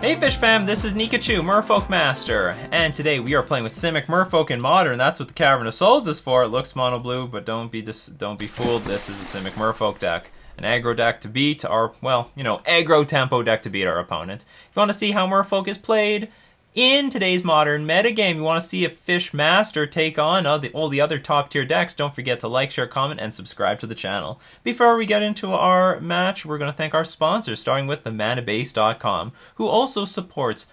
Hey Fish Fam, this is Nikachu, Merfolk Master, and today we are playing with Simic Merfolk in Modern. That's what the Cavern of Souls is for. It looks mono blue, but don't be fooled. This is a Simic Merfolk deck. An aggro deck to beat our, well, aggro tempo deck to beat our opponent. If you want to see how Merfolk is played in today's Modern metagame, you want to see a Fish Master take on all the other top tier decks, don't forget to like, share, comment, and subscribe to the channel. Before we get into our match, we're going to thank our sponsors, starting with themanabase.com, who also supports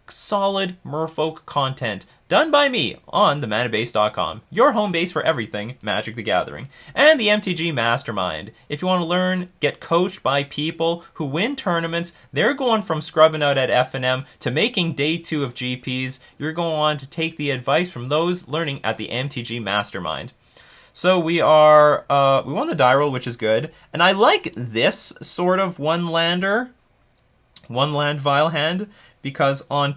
solid Merfolk content done by me on themanabase.com, your home base for everything Magic the Gathering, and the MTG Mastermind. If you want to learn, get coached by people who win tournaments, they're going from scrubbing out at F&M to making day 2 of GPs. You're going on to take the advice from those learning at the MTG Mastermind. So we won the die roll, which is good, and I like this sort of one land Vial hand, because on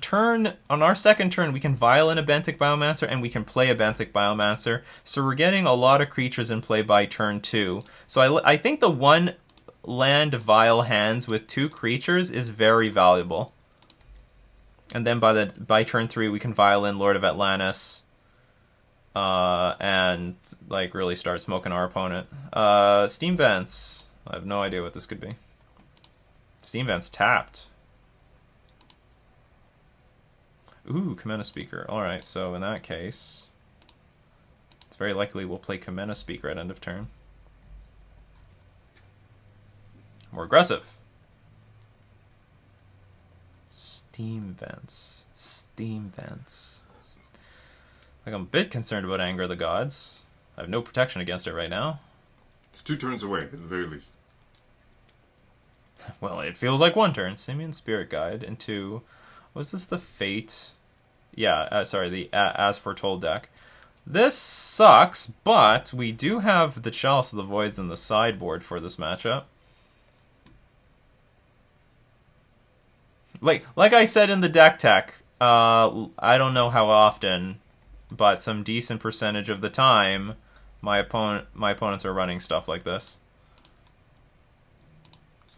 our second turn, we can Vial in a Benthic Biomancer, and we can play a Benthic Biomancer. So we're getting a lot of creatures in play by turn 2. So I think the one land Vial hands with 2 creatures is very valuable. And then by turn 3, we can Vial in Lord of Atlantis, and like really start smoking our opponent. Steam Vents. I have no idea what this could be. Steam Vents tapped. Ooh, Kamena Speaker. Alright, so in that case, it's very likely we'll play Kamena Speaker at end of turn. More aggressive. Steam Vents. Steam Vents. Like, I'm a bit concerned about Anger of the Gods. I have no protection against it right now. It's 2 turns away, at the very least. Well, it feels like 1 turn. Simian Spirit Guide into... Was this the Fate? Yeah, sorry, the As Foretold deck. This sucks, but we do have the Chalice of the Voids in the sideboard for this matchup. Like I said in the deck tech, I don't know how often, but some decent percentage of the time, my opponents are running stuff like this.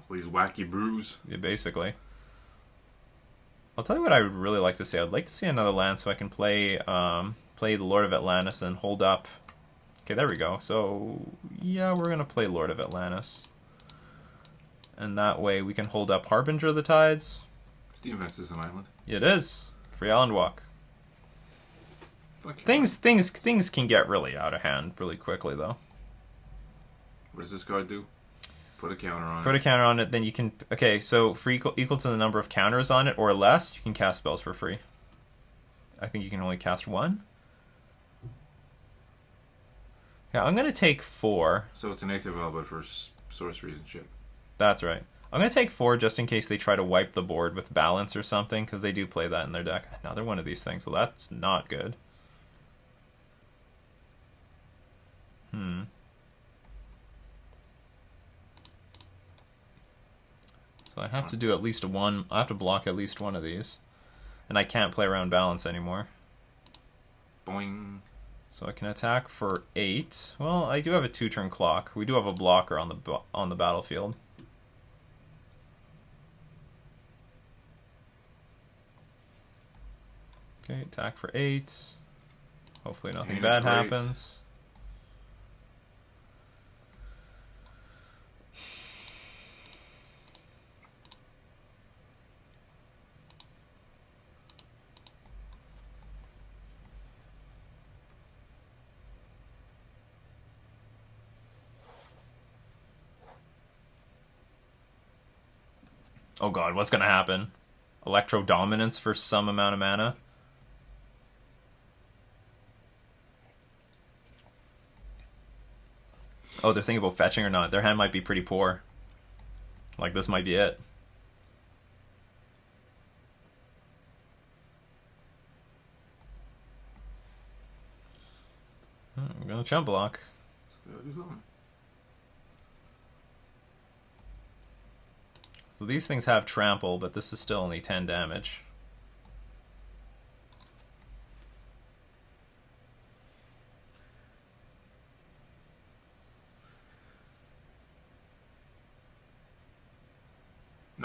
All these wacky brews. Yeah, basically. I'll tell you what I would really like to see. I'd like to see another land so I can play the Lord of Atlantis and hold up. Okay, there we go. So, yeah, we're going to play Lord of Atlantis. And that way we can hold up Harbinger of the Tides. Steam Vents is an island. It is. Free Island Walk. Fuck Things can get really out of hand really quickly, though. What does this card do? Put a counter on it. Put a counter on it, then you can... Okay, so for equal to the number of counters on it or less, you can cast spells for free. I think you can only cast 1. Yeah, I'm going to take 4. So it's an Aether Vial, but for sorceries and shit. That's right. I'm going to take 4 just in case they try to wipe the board with balance or something, because they do play that in their deck. Another one of these things. Well, that's not good. So I have to do at least one. I have to block at least one of these. And I can't play around balance anymore. Boing. So I can attack for 8. Well, I do have a 2-turn clock. We do have a blocker on the battlefield. Okay, attack for 8. Hopefully nothing bad happens. Oh god, what's gonna happen? Electro Dominance for some amount of mana? Oh, they're thinking about fetching or not. Their hand might be pretty poor. Like, this might be it. I'm gonna chump block. So these things have trample, but this is still only 10 damage.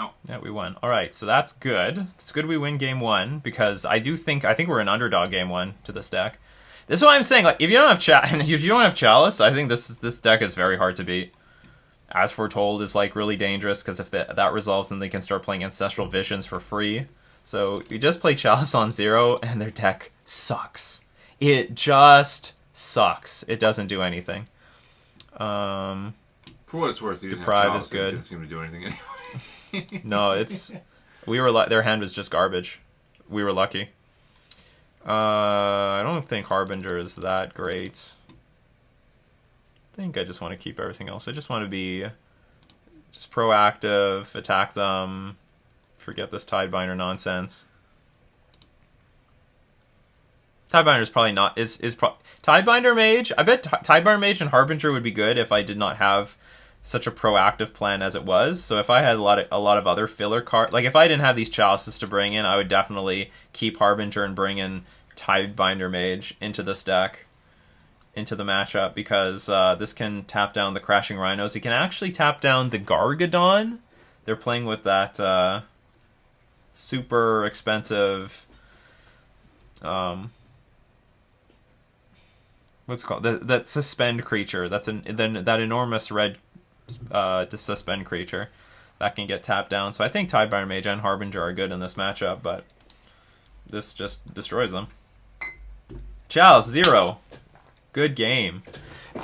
No. Yeah, we won. All right, so that's good. It's good we win game 1 because I think we're an underdog game 1 to this deck. This is what I'm saying. Like, if you don't have Chalice, I think this deck is very hard to beat. As Foretold is like really dangerous because if that resolves, then they can start playing Ancestral Visions for free. So you just play Chalice on 0, and their deck sucks. It just sucks. It doesn't do anything. For what it's worth, you didn't Deprive have Chalice, is good. It didn't seem to do anything anyway. No, their hand was just garbage. We were lucky. I don't think Harbinger is that great. I think I just want to keep everything else. I just want to be just proactive, attack them, forget this Tidebinder nonsense. Tidebinder is probably not Tidebinder Mage. I bet Tidebinder Mage and Harbinger would be good if I did not have such a proactive plan as it was. So if I had a lot of other filler cards, like if I didn't have these Chalices to bring in, I would definitely keep Harbinger and bring in Tidebinder Mage into this deck, into the matchup, because this can tap down the Crashing Rhinos. It can actually tap down the Gargadon. They're playing with that super expensive what's it called? That suspend creature. That's that enormous red suspend creature that can get tapped down. So I think Tidebinder Mage and Harbinger are good in this matchup, but this just destroys them. Chalice 0. Good game.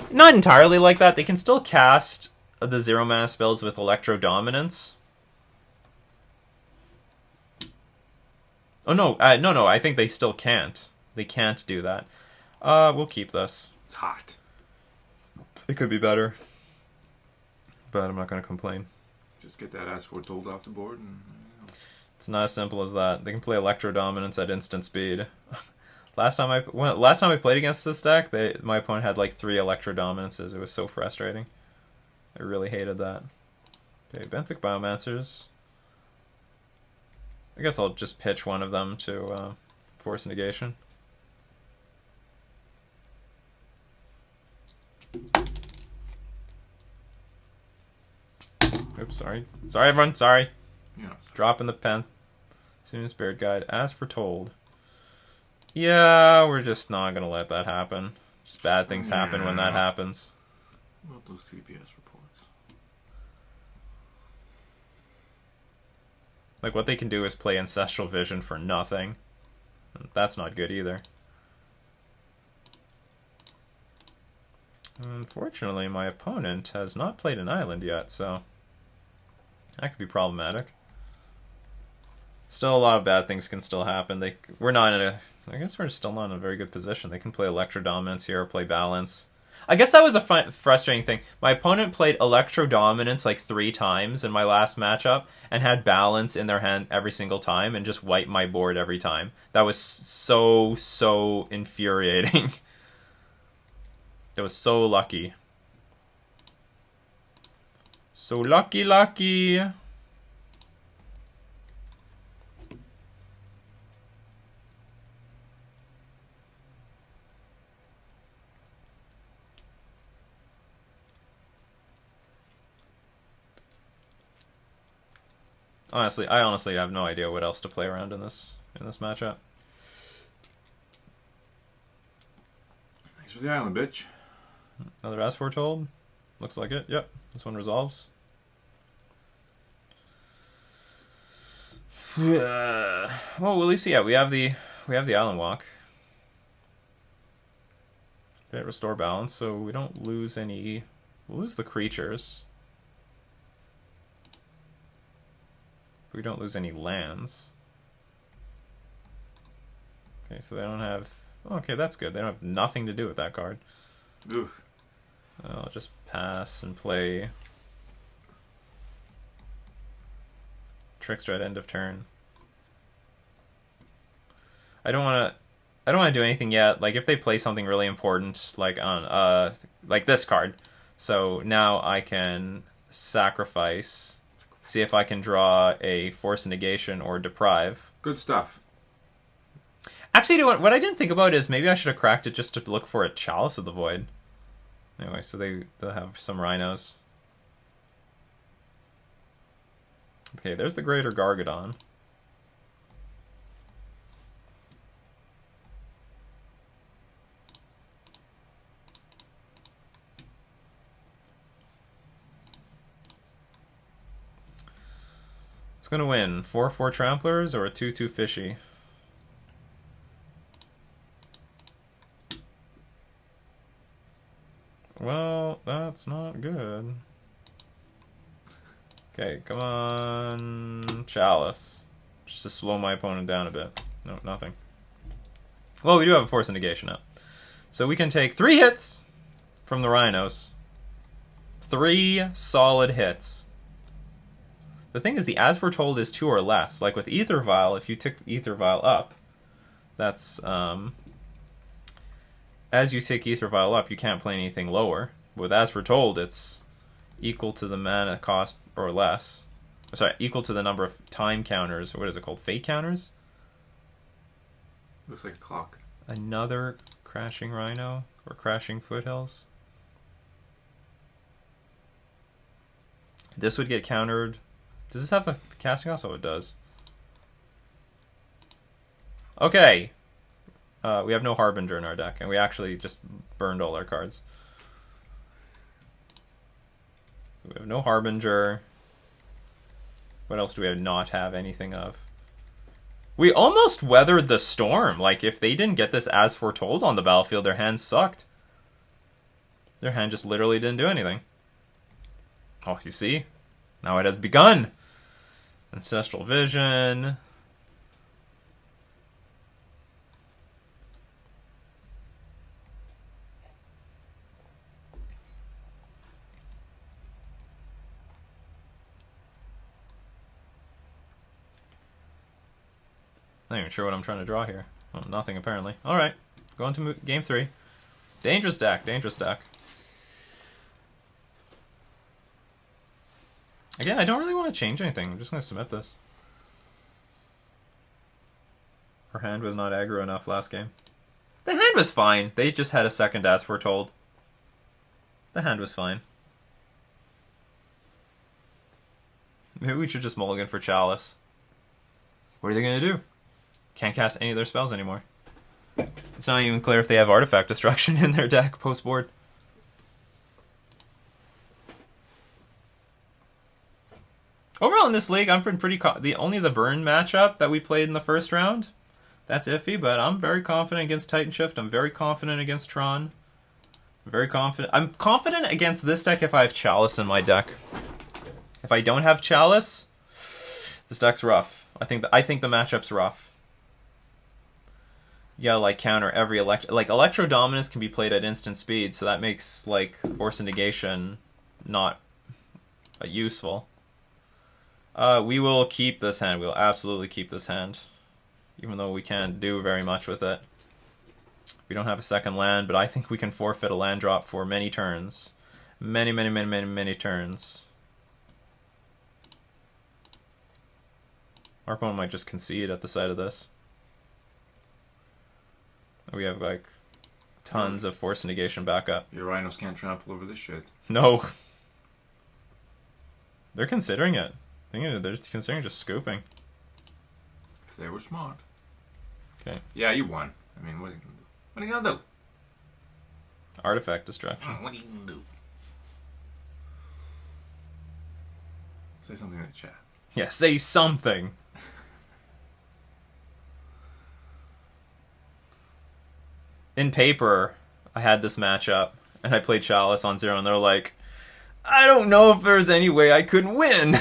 Not entirely like that. They can still cast the 0 mana spells with Electro Dominance. Oh no, no. I think they still can't. They can't do that. We'll keep this. It's hot. It could be better, but I'm not going to complain. Just get that ass Foretold off the board, and it's not as simple as that. They can play Electro Dominance at instant speed. Last time I played against this deck, my opponent had like 3 Electro Dominances. It was so frustrating. I really hated that. Okay, Benthic Biomancers. I guess I'll just pitch one of them to force negation. Oops, sorry. Sorry, everyone. Sorry. yeah. Dropping the pen. Simic Spirit Guide. As Foretold. Yeah, we're just not going to let that happen. Just bad things happen when that happens. What about those TPS reports? Like, what they can do is play Ancestral Vision for nothing. That's not good either. Unfortunately, my opponent has not played an island yet, so that could be problematic. Still, a lot of bad things can still happen. We're not in a... I guess we're still not in a very good position. They can play Electro Dominance here or play Balance. I guess that was the frustrating thing. My opponent played Electro Dominance like 3 times in my last matchup and had Balance in their hand every single time and just wiped my board every time. That was so infuriating. It was so lucky. So lucky. I honestly have no idea what else to play around in this matchup. Thanks for the island, bitch. Another As Foretold? Looks like it. Yep. This one resolves. Well, at least yeah, we have the Island Walk. Okay, restore balance, so we don't lose any. We'll lose the creatures. We don't lose any lands. Okay, so they don't have... Okay, that's good. They don't have nothing to do with that card. Oof. I'll just pass and play Trickster at end of turn. I don't want to do anything yet. Like if they play something really important, like on like this card, so now I can sacrifice. See if I can draw a Force Negation or Deprive. Good stuff. Actually, what I didn't think about is maybe I should have cracked it just to look for a Chalice of the Void. Anyway, so they'll have some Rhinos. Okay, there's the Greater Gargadon. It's gonna win 4/4 Tramplers or a 2/2 Fishy. Well, that's not good. Okay, come on, Chalice. Just to slow my opponent down a bit. No, nothing. Well, we do have a Force of Negation now. So we can take 3 hits from the Rhinos. 3 solid hits. The thing is, the As Foretold is 2 or less. Like with Ether Vial, if you tick Ether Vial up, that's, as you tick Ether Vial up, you can't play anything lower. With As Foretold, it's equal to the mana cost or less. Sorry, equal to the number of time counters. What is it called? Fate counters? Looks like a clock. Another Crashing Rhino or Crashing Foothills. This would get countered. Does this have a casting cost? Oh, it does. Okay. We have no Harbinger in our deck, and we actually just burned all our cards. So we have no Harbinger. What else do we not have anything of? We almost weathered the storm. Like, if they didn't get this As Foretold on the battlefield, their hand sucked. Their hand just literally didn't do anything. Oh, you see? Now it has begun. Ancestral Vision. Not even sure what I'm trying to draw here. Oh, nothing, apparently. Alright, going to game 3. Dangerous deck, dangerous deck. Again, I don't really want to change anything. I'm just going to submit this. Her hand was not aggro enough last game. The hand was fine. They just had a second As Foretold. The hand was fine. Maybe we should just mulligan for Chalice. What are they going to do? Can't cast any of their spells anymore. It's not even clear if they have Artifact Destruction in their deck post-board. Overall in this league, I'm pretty only the burn matchup that we played in the first round, that's iffy, but I'm very confident against Titan Shift. I'm very confident against Tron. I'm confident against this deck if I have Chalice in my deck. If I don't have Chalice, this deck's rough. I think the matchup's rough. You gotta like counter every Electro Dominus can be played at instant speed, so that makes like Force of Negation not useful. We will keep this hand. We will absolutely keep this hand, even though we can't do very much with it. We don't have a second land, but I think we can forfeit a land drop for many turns. Many turns. Our opponent might just concede at the sight of this. We have like tons of Force of Negation backup. Your Rhinos can't trample over this shit. No. They're considering it. They're considering just scooping. If they were smart. Okay. Yeah, you won. I mean, what are you gonna do? What are you gonna do? Artifact Destruction. What are you gonna do? Say something in the chat. Yeah, say something. In paper, I had this matchup, and I played Chalice on 0, and they're like, I don't know if there's any way I could win.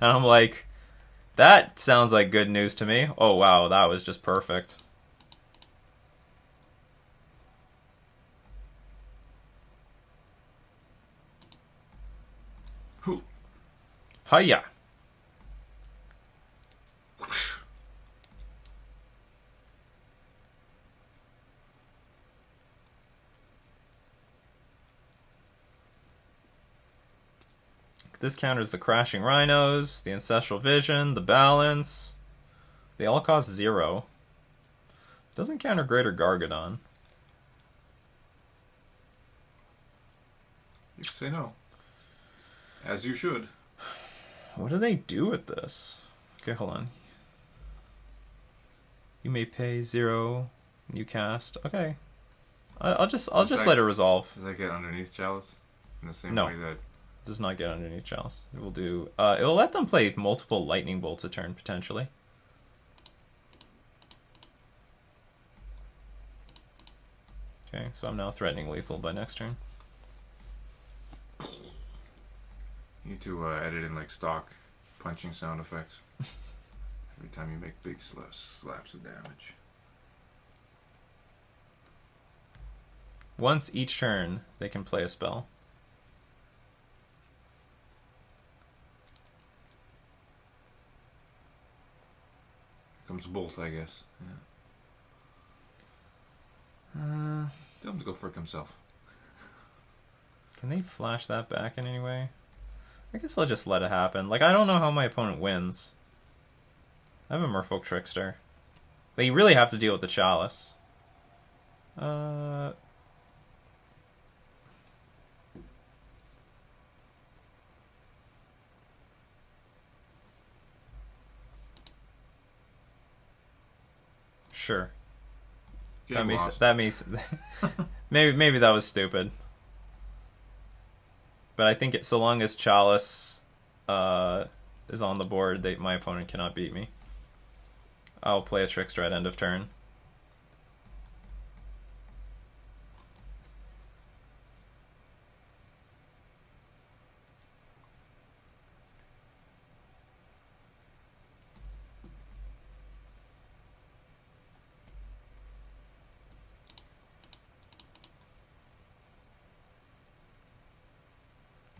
And I'm like, that sounds like good news to me. Oh, wow, that was just perfect. Who? Hiya. This counters the Crashing Rhinos, the Ancestral Vision, the Balance. They all cost 0. Doesn't counter Greater Gargadon. You say no. As you should. What do they do with this? Okay, hold on. You may pay 0. You cast. Okay. I'll just let it resolve. Does that get underneath Chalice? In the same No. way that... Does not get underneath Chalice. It will do. It will let them play multiple lightning bolts a turn potentially. Okay, so I'm now threatening lethal by next turn. You need to edit in like stock punching sound effects. Every time you make big slaps of damage. Once each turn, they can play a spell. Here comes Bolt, I guess. Yeah. Tell him to go frick himself. Can they flash that back in any way? I guess I'll just let it happen. Like, I don't know how my opponent wins. I have a Merfolk Trickster. But you really have to deal with the Chalice. Sure. That makes maybe that was stupid. But I think so long as Chalice is on the board, my opponent cannot beat me. I'll play a Trickster at end of turn.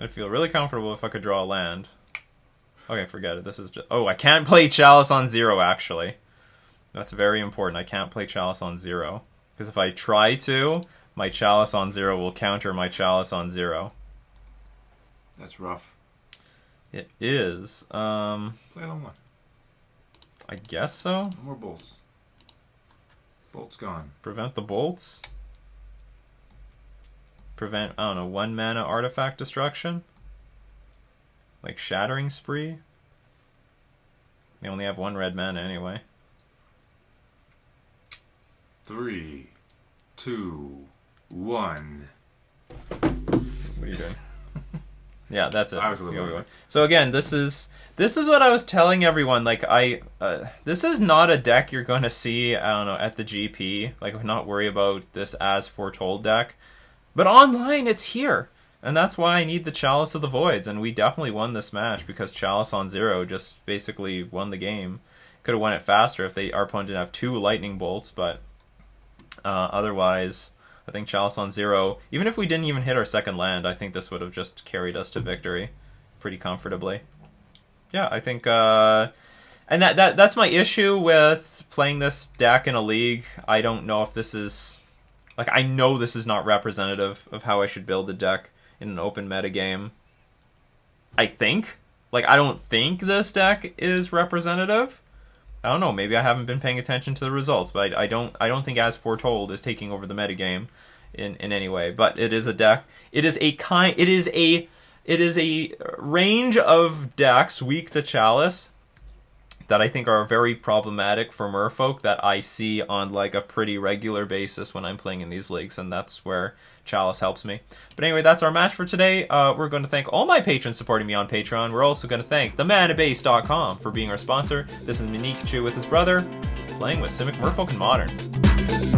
I'd feel really comfortable if I could draw a land. Okay, forget it. This is just... Oh, I can't play Chalice on 0, actually. That's very important. I can't play Chalice on 0. Because if I try to, my Chalice on 0 will counter my Chalice on 0. That's rough. It is. Play it on 1. I guess so. No more bolts. Bolt's gone. Prevent the bolts. Prevent, I don't know, 1 mana artifact destruction? Like Shattering Spree? They only have 1 red mana anyway. 3, 2, 1. What are you doing? Yeah, that's it. I was a little bit. So again, this is what I was telling everyone. Like this is not a deck you're going to see, I don't know, at the GP. Like, not worry about this as Foretold deck. But online, it's here. And that's why I need the Chalice of the Voids. And we definitely won this match because Chalice on 0 just basically won the game. Could have won it faster if our opponent didn't have 2 lightning bolts. But otherwise, I think Chalice on 0, even if we didn't even hit our second land, I think this would have just carried us to victory pretty comfortably. Yeah, I think... and that's my issue with playing this deck in a league. I don't know if this is... Like, I know this is not representative of how I should build the deck in an open meta game. I think. Like, I don't think this deck is representative. I don't know, maybe I haven't been paying attention to the results, but I don't think As Foretold is taking over the metagame in any way. But it is a deck. It is a range of decks weak to Chalice that I think are very problematic for Merfolk that I see on like a pretty regular basis when I'm playing in these leagues, and that's where Chalice helps me. But anyway, that's our match for today. We're going to thank all my patrons supporting me on Patreon. We're also going to thank themanabase.com for being our sponsor. This is Nikachu with his brother, playing with Simic Merfolk and Modern.